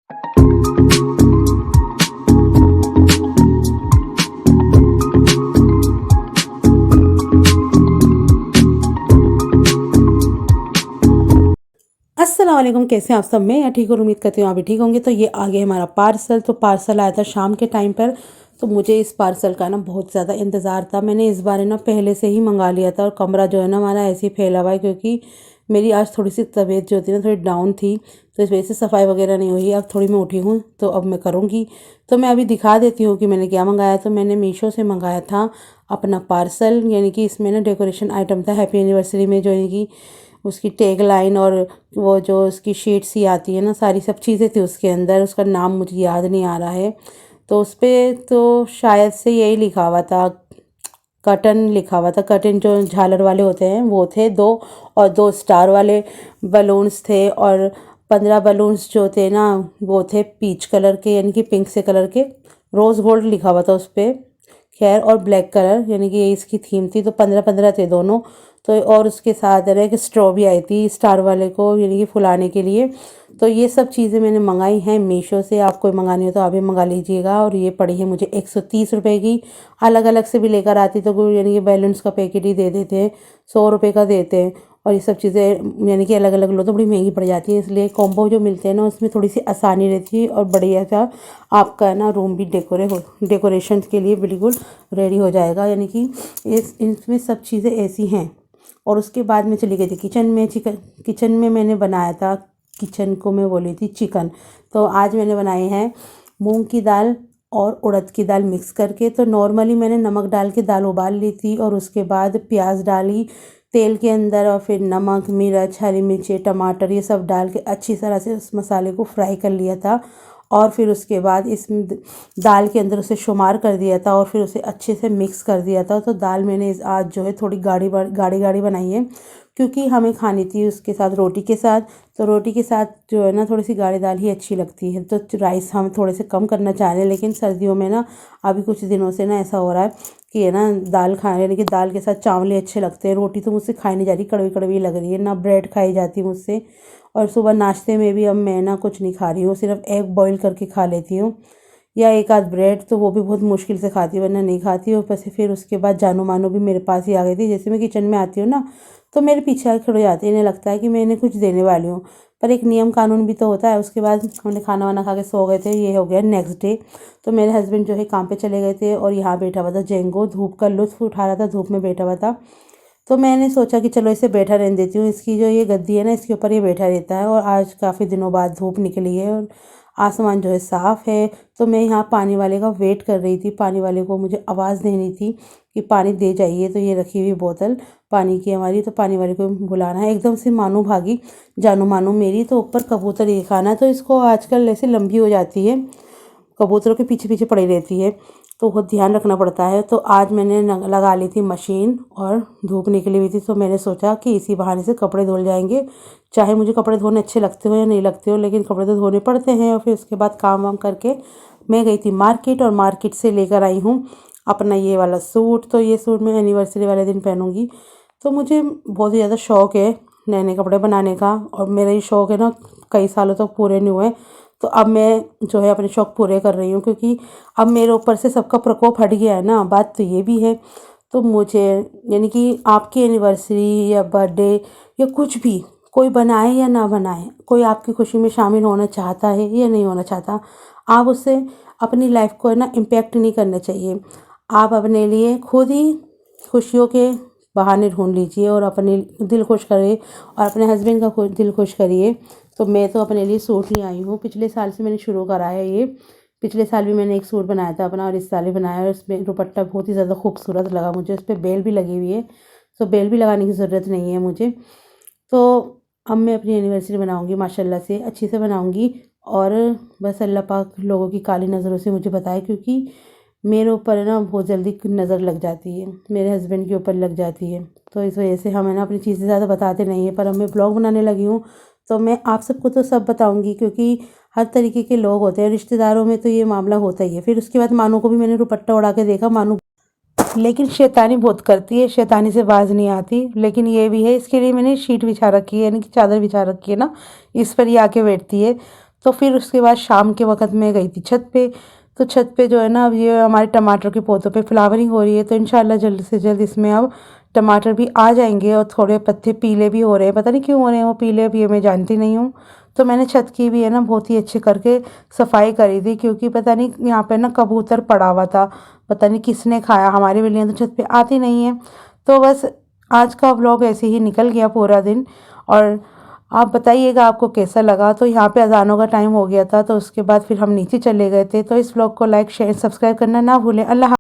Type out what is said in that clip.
अस्सलाम वालेकुम, कैसे हैं आप सब? मैं ठीक हूँ, उम्मीद करती हूँ आप भी ठीक होंगे। तो ये आ गया हमारा पार्सल। तो पार्सल आया था शाम के टाइम पर। तो मुझे इस पार्सल का ना बहुत ज़्यादा इंतज़ार था। मैंने इस बारे ना पहले से ही मंगा लिया था। और कमरा जो है ना हमारा ऐसे ही फैला हुआ है, क्योंकि मेरी आज थोड़ी सी तबीयत जो थी ना थोड़ी डाउन थी, तो इस वजह से सफाई वगैरह नहीं हुई। अब थोड़ी मैं उठी हूँ तो अब मैं करूँगी। तो मैं अभी दिखा देती हूँ कि मैंने क्या मंगाया। तो मैंने मीशो से मंगाया था अपना पार्सल, यानी कि इसमें ना डेकोरेशन आइटम था हैप्पी एनिवर्सरी में, जो यानी कि उसकी टैग लाइन और वो जो उसकी शीट सी आती है ना, सारी सब चीज़ें थी उसके अंदर। उसका नाम मुझे याद नहीं आ रहा है। तो उस पर तो शायद से यही लिखा हुआ था, कर्टन लिखा हुआ था। कर्टन जो झालर वाले होते हैं वो थे दो, और दो स्टार वाले बलून्स थे, और 15 बलून्स जो थे ना वो थे पीच कलर के, यानी कि पिंक से कलर के। रोज़ गोल्ड लिखा हुआ था उस पर, खैर, और ब्लैक कलर, यानी कि ये इसकी थीम थी। तो 15-15 थे दोनों। तो और उसके साथ है कि स्ट्रॉ भी आई थी स्टार वाले को, यानी कि फुलाने के लिए। तो ये सब चीज़ें मैंने मंगाई हैं मीशो से। आप कोई मंगानी हो तो आप भी मंगा लीजिएगा। और ये पड़ी है मुझे 130 रुपये की। अलग अलग से भी लेकर आती तो कोई, यानी कि बैलून्स का पैकेट ही दे देते हैं, 100 रुपये का देते हैं। और ये सब चीज़ें यानी कि अलग अलग लो तो बड़ी महंगी पड़ जाती है। इसलिए कॉम्बो जो मिलते हैं ना उसमें थोड़ी सी आसानी रहती है, और बढ़िया सा आपका ना रूम भी डेकोरेशन के लिए बिल्कुल रेडी हो जाएगा। यानी कि इसमें सब चीज़ें ऐसी हैं। और उसके बाद मैं चली गई थी किचन में। किचन में मैंने बनाया था, किचन को मैं बोली थी चिकन। तो आज मैंने बनाए हैं मूंग की दाल और उड़द की दाल मिक्स करके। तो नॉर्मली मैंने नमक डाल के दाल उबाल ली थी, और उसके बाद प्याज डाली तेल के अंदर, और फिर नमक, मिर्च, हरी मिर्ची, टमाटर ये सब डाल के अच्छी तरह से उस मसाले को फ्राई कर लिया था। और फिर उसके बाद इस दाल के अंदर उसे शुमार कर दिया था, और फिर उसे अच्छे से मिक्स कर दिया था। तो दाल मैंने आज जो है थोड़ी गाढ़ी गाढ़ी गाढ़ी बनाई है, क्योंकि हमें खानी थी उसके साथ रोटी के साथ। तो रोटी के साथ जो है ना थोड़ी सी गाढ़ी दाल ही अच्छी लगती है। तो राइस हम थोड़े से कम करना चाह रहे हैं, लेकिन सर्दियों में ना अभी कुछ दिनों से ना ऐसा हो रहा है कि है ना दाल खाने, यानी कि दाल के साथ चावल ही अच्छे लगते हैं। रोटी तो मुझसे खाई नहीं जा रही, कड़वी कड़वी लग रही है, ना ब्रेड खाई जाती मुझसे। और सुबह नाश्ते में भी अब मैं ना कुछ नहीं खा रही हूँ, सिर्फ एग बॉईल करके खा लेती हूँ, या एक आध ब्रेड, तो वो भी बहुत मुश्किल से खाती हूँ, वरना नहीं खाती हूँ। बस फिर उसके बाद जानो मानो भी मेरे पास ही आ गई थी। जैसे मैं किचन में आती हूँ ना तो मेरे पीछे आके खड़े हो जाती है, इन्हें लगता है कि मैं इन्हें कुछ देने वाली हूँ। पर एक नियम कानून भी तो होता है। उसके बाद हमने खाना वाना खा के सो गए थे। ये हो गया नेक्स्ट डे। तो मेरे हस्बैंड जो है काम पे चले गए थे, और यहाँ बैठा हुआ था जेंगो, धूप का लुत्फ़ उठा रहा था, धूप में बैठा हुआ था। तो मैंने सोचा कि चलो इसे बैठा रहने देती हूँ। इसकी जो ये गद्दी है ना इसके ऊपर ये बैठा रहता है। और आज काफ़ी दिनों बाद धूप निकली है और आसमान जो है साफ़ है। तो मैं यहाँ पानी वाले का वेट कर रही थी। पानी वाले को मुझे आवाज़ देनी थी कि पानी दे जाइए। तो ये रखी हुई बोतल पानी की हमारी, तो पानी वाले को बुलाना है। एकदम से मानो भागी, जानू मानो मेरी। तो ऊपर कबूतर ये खाना है, तो इसको आजकल ऐसे लंबी हो जाती है, कबूतरों के पीछे पीछे पड़ी रहती है, तो बहुत ध्यान रखना पड़ता है। तो आज मैंने लगा ली थी मशीन, और धूप निकली हुई थी, तो मैंने सोचा कि इसी बहाने से कपड़े धुल जाएंगे। चाहे मुझे कपड़े धोने अच्छे लगते हो या नहीं लगते हो, लेकिन कपड़े तो धोने पड़ते हैं। और फिर उसके बाद काम वाम करके मैं गई थी मार्केट, और मार्केट से लेकर आई हूँ अपना ये वाला सूट। तो ये सूट मैं एनिवर्सरी वाले दिन पहनूंगी। तो मुझे बहुत ही ज़्यादा शौक़ है नए नए कपड़े बनाने का, और मेरा ये शौक़ है ना कई सालों तक पूरे नहीं हुए। तो अब मैं जो है अपने शौक़ पूरे कर रही हूँ, क्योंकि अब मेरे ऊपर से सबका प्रकोप हट गया है ना, बात तो ये भी है। तो मुझे, यानी कि आपकी एनिवर्सरी या बर्थडे या कुछ भी, कोई बनाए या ना बनाए, कोई आपकी खुशी में शामिल होना चाहता है या नहीं होना चाहता, आप उससे अपनी लाइफ को है ना इम्पैक्ट नहीं करना चाहिए। आप अपने लिए खुद ही खुशियों के बहाने ढूंढ लीजिए, और अपने दिल खुश करिए, और अपने हस्बैंड का दिल खुश करिए। तो मैं तो अपने लिए सूट ले आई हूँ। पिछले साल से मैंने शुरू करा है ये। पिछले साल भी मैंने एक सूट बनाया था अपना, और इस साल भी बनाया है। और उसमें दुपट्टा बहुत ही ज़्यादा खूबसूरत लगा मुझे। उस पर बेल भी लगी हुई है, तो बेल भी लगाने की ज़रूरत नहीं है मुझे। तो अब मैं अपनी एनिवर्सरी बनाऊँगी माशाल्लाह से, अच्छी से बनाऊँगी। और बस अल्लाह पाक लोगों की काली नज़रों से मुझे बताए, क्योंकि मेरे ऊपर है ना बहुत जल्दी नज़र लग जाती है, मेरे हस्बैंड के ऊपर लग जाती है। तो इस वजह से हम है ना अपनी चीज़ें ज़्यादा बताते नहीं हैं। पर अब मैं ब्लॉग बनाने लगी हूँ, तो मैं आप सबको तो सब बताऊंगी, क्योंकि हर तरीके के लोग होते हैं। रिश्तेदारों में तो ये मामला होता ही है। फिर उसके बाद मानू को भी मैंने दुपट्टा उड़ा के देखा, मानू लेकिन शैतानी बहुत करती है, शैतानी से बाज नहीं आती। लेकिन ये भी है, इसके लिए मैंने शीट बिछा रखी है, यानी कि चादर बिछा रखी है ना, इस पर ही आके बैठती है। तो फिर उसके बाद शाम के वक़्त मैं गई थी छत पे। तो छत पे जो है ना, अब ये हमारे टमाटर के पौधों पे फ्लावरिंग हो रही है, तो इंशाल्लाह जल्द से जल्द इसमें अब टमाटर भी आ जाएंगे। और थोड़े पत्ते पीले भी हो रहे हैं, पता नहीं क्यों हो रहे हैं वो पीले, अभी ये मैं जानती नहीं हूँ। तो मैंने छत की भी है ना बहुत ही अच्छे करके सफाई करी थी, क्योंकि पता नहीं यहाँ पे ना कबूतर पड़ा हुआ था, पता नहीं किसने खाया। हमारी बिल्लियाँ तो छत पे आती नहीं है। तो बस आज का व्लॉग ऐसे ही निकल गया पूरा दिन। और आप बताइएगा आपको कैसा लगा। तो यहाँ पे अजानों का टाइम हो गया था, तो उसके बाद फिर हम नीचे चले गए थे। तो इस व्लॉग को लाइक शेयर सब्सक्राइब करना ना भूलें। अल्लाह।